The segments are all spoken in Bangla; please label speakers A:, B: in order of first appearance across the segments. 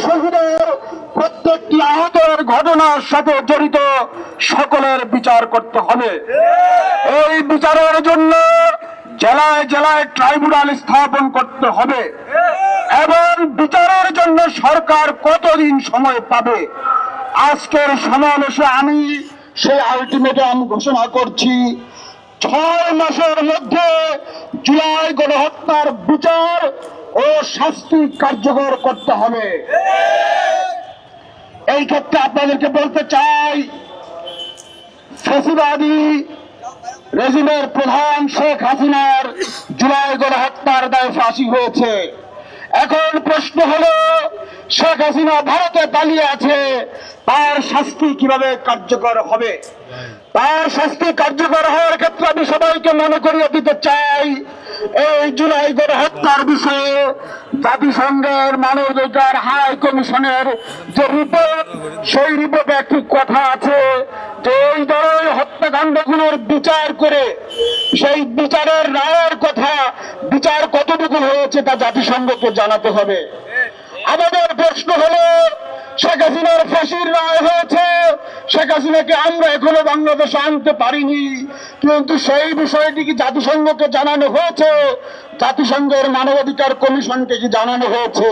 A: শহীদের প্রত্যেকটি আহতের ঘটনার সাথে জড়িত সকলের বিচার করতে হবে। এই বিচারের জন্য জেলায় জেলায় ট্রাইব্যুনাল স্থাপন করতে হবে এবং বিচারের জন্য সরকার কতদিন সময় পাবে। আজকের সমাবেশে আমি সেই আলটিমেটাম ঘোষণা করছি, 6 মাসের মধ্যে জুলাই গণহত্যার বিচার ও শাস্তি কার্যকর করতে হবে। এই ক্ষেত্রে আপনাদেরকে বলতে চাই, ফ্যাসিবাদী রেজিমের প্রধান শেখ হাসিনার জুলাই গণহত্যার দায়ে ফাঁসি হয়েছে। এখন প্রশ্ন হলো, শেখ হাসিনা ভারতে পালিয়ে আছে, তার শাস্তি কিভাবে কার্যকর হবে? তার শাস্তি কার্যকর হওয়ার ক্ষেত্রে আমি সবাইকে মনে করিয়ে দিতে চাই, এই জুলাই গণহত্যার বিষয়ে জাতিসংঘের মানবাধিকার হাই কমিশনের যে রিপোর্ট, সেই রিপোর্টে একটি কথা আছে যে এই ধরনের হত্যাকাণ্ডগুলোর বিচার করে সেই বিচারের রায়ের কথা, বিচার কতটুকু হয়েছে তা জাতিসংঘকে জানাতে হবে। আমাদের প্রশ্ন হলো, শেখ হাসিনার ফাঁসির রায় হয়েছে, শেখ হাসিনাকে আমরা এখনো বাংলাদেশে আনতে পারিনি, কিন্তু সেই বিষয়টি কি জাতিসংঘকে জানানো হয়েছে? জাতিসংঘের মানবাধিকার কমিশনকে কি জানানো হয়েছে?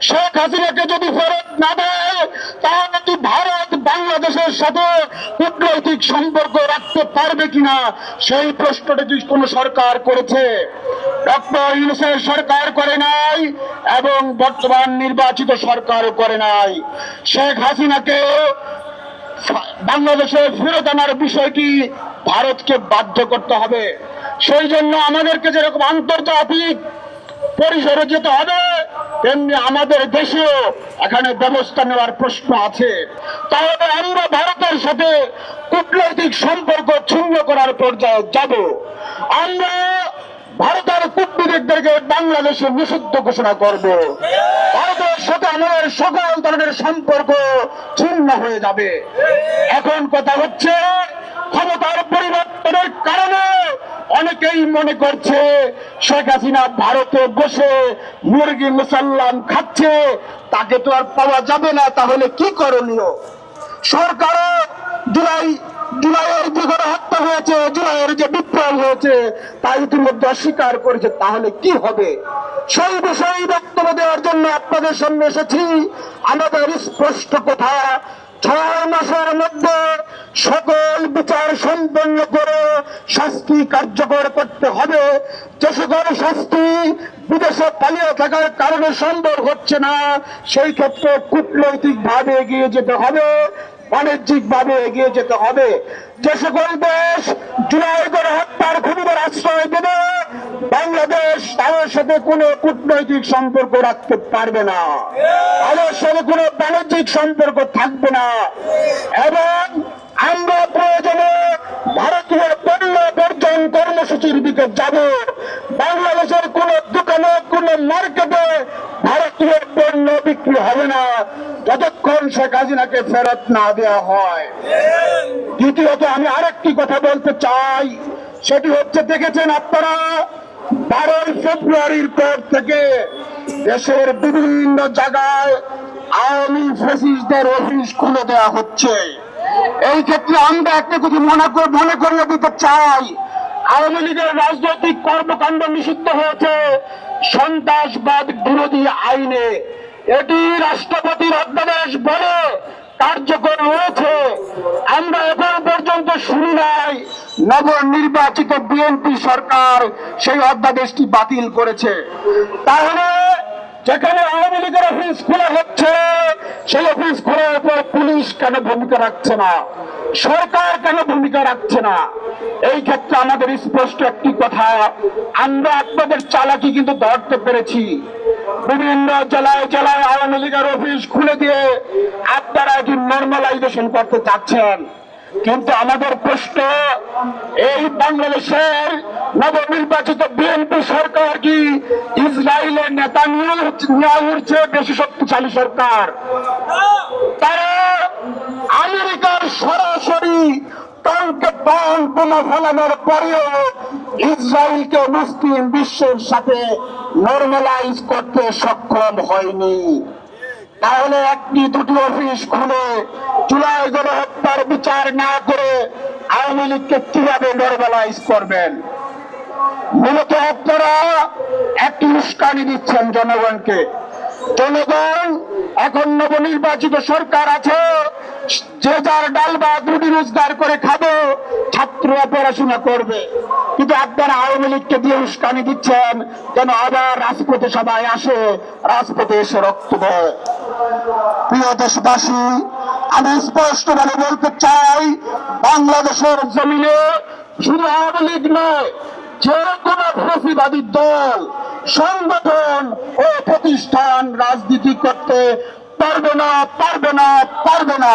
A: শেখ হাসিনাকে যদি ফেরত না দেয়, তাহলে কি ভারত বাংলাদেশের সাথে কূটনৈতিক সম্পর্ক রাখতে পারবে কিনা, সেই প্রশ্নটা কি কোন সরকার করেছে? ডক্টর ইউনূসের সরকার করে নাই এবং বর্তমান নির্বাচিত সরকারও করে নাই। শেখ হাসিনাকে বাংলাদেশে ফেরত আনার বিষয়টি ভারতকে বাধ্য করতে হবে। সেই জন্য আমাদেরকে যেরকম আন্তর্জাতিক পরিসরে যেতে হবে, তেমনি আমাদের দেশেও এখানে ব্যবস্থা নেওয়ার প্রশ্ন আছে। তাহলে আমরা ভারতের সাথে কূটনৈতিক সম্পর্ক ছিন্ন করার পর্যায়ে যাব। আমরা ভারতের কূটনীতিকদেরকে বাংলাদেশে নিষিদ্ধ ঘোষণা করব। ভারতের সাথে আমাদের সকল ধরনের সম্পর্ক ছিন্ন হয়ে যাবে। এখন কথা হচ্ছে, ক্ষমতার পরিবর্তনের কারণে অনেকেই মনে করছে শেখ হাসিনা ভারতে বসে মুরগি মুসলমান খাচ্ছে, তাকে তো আর পাওয়া যাবে না, তাহলে কি করণীয়? সরকারও জুলাইয়ের যে গণহত্যা হয়েছে, জুলাইয়ের যে বিপ্লব হয়েছে, তা ইতিমধ্যে অস্বীকার করেছে, তাহলে কি হবে? সেই বিষয়ে বক্তব্য দেওয়ার জন্য আপনাদের সামনে এসেছি। আমাদের স্পষ্ট কথা, 6 মাসের মধ্যে সকল বিচার সম্পন্ন করে শাস্তি কার্যকর করতে হবে। যে সকল শাস্তি বিদেশে পালিয়ে থাকার কারণে সম্ভব হচ্ছে না, সেই ক্ষেত্রে কূটনৈতিক ভাবে এগিয়ে যেতে হবে, বাণিজ্যিক ভাবে এগিয়ে যেতে হবে। যে সকল দেশ জুলাই গণহত্যার খুনিদের আশ্রয় দেবে, বাংলাদেশ তাদের সাথে কোনো কূটনৈতিক সম্পর্ক রাখতে পারবে না, তাদের সাথে কোনো বাণিজ্যিক সম্পর্ক থাকবে না। এবং আমরা প্রয়োজনে ভারতীয় পণ্য বর্জন কর্মসূচির দিকে যাব। বাংলাদেশের কোন দোকানে, কোন মার্কেটে ভারতীয় পণ্য বিক্রি হবে না যতক্ষণ শেখ হাসিনাকে ফেরত না দেওয়া হয়। দ্বিতীয়ত আমি আরেকটি কথা বলতে চাই, সেটি হচ্ছে, দেখেছেন আপনারা 12 ফেব্রুয়ারির পর থেকে দেশের বিভিন্ন জায়গায় আওয়ামী ফ্যাসিস্টদের অফিস খুলে দেওয়া হচ্ছে। এই ক্ষেত্রে আমরা একটা কথা মনে করিয়ে দিতে চাই, আওয়ামী লীগের রাজনৈতিক কর্মকাণ্ড নিষিদ্ধ হয়েছে সন্ত্রাসবাদ বিরোধী আইনে। এটি রাষ্ট্রপতির অধ্যাদেশ বলে কার্যকর হয়েছে। আমরা এখন পর্যন্ত শুনি নাই নবনির্বাচিত বিএনপি সরকার সেই অধ্যাদেশটি বাতিল করেছে। তাহলে যেখানে আওয়ামী লীগের অফিস খোলা হচ্ছে, সেই অফিস খোলার পর পুলিশ কেন ভূমিকা রাখছে না, সরকার কেন ভূমিকা রাখছে না? এই ক্ষেত্রে আমাদের স্পষ্ট একটি কথা, আমরা আপনাদের চালাকি কিন্তু ধরতে পেরেছি। বিভিন্ন জেলায় জেলায় আওয়ামী লীগের অফিস খুলে দিয়ে আপনারা এটি নর্মালাইজেশন করতে চাচ্ছেন, কিন্তু আমাদের প্রশ্ন, এই বাংলাদেশের নবনির্বাচিত বিএনপি সরকার কি ইসরায়েলের নেতানিয়াহুর চেয়ে বেশি শক্তিশালী সরকার? তারা আমেরিকার সরাসরি টঙ্কে টন বোমা ফেলানোর পরেও ইসরায়েলকে মুসলিম বিশ্বের সাথে নর্মালাইজ করতে সক্ষম হয়নি। তাহলে একটি দুটি অফিস খুলে জুলাই গণহত্যার বিচার না করে আওয়ামী লীগকে কিভাবে নরমালাইজ করবেন? মূলত আপনারা একটি উস্কানি দিচ্ছেন জনগণকে। জনগণ এখন নবনির্বাচিত সরকার আছে, যে যার ডাল বা রুটি রোজগার করে খাবে, ছাত্ররা পড়াশোনা করবে, কিন্তু আপনারা আওয়ামী লীগকে দিয়ে উস্কানি দিচ্ছেন যেন আবার রাজপথে সবাই আসে, রাজপথে এসে রক্ত দেয়। প্রিয় দেশবাসী, আমি স্পষ্টভাবে বলতে চাই, বাংলাদেশের জমিনে শুধু আওয়ামী লীগ নয়, যে কোনো ফ্যাসিবাদী দল, সংগঠন ও প্রতিষ্ঠান রাজনীতি করতে পারবে না, পারবে না, পারবে না।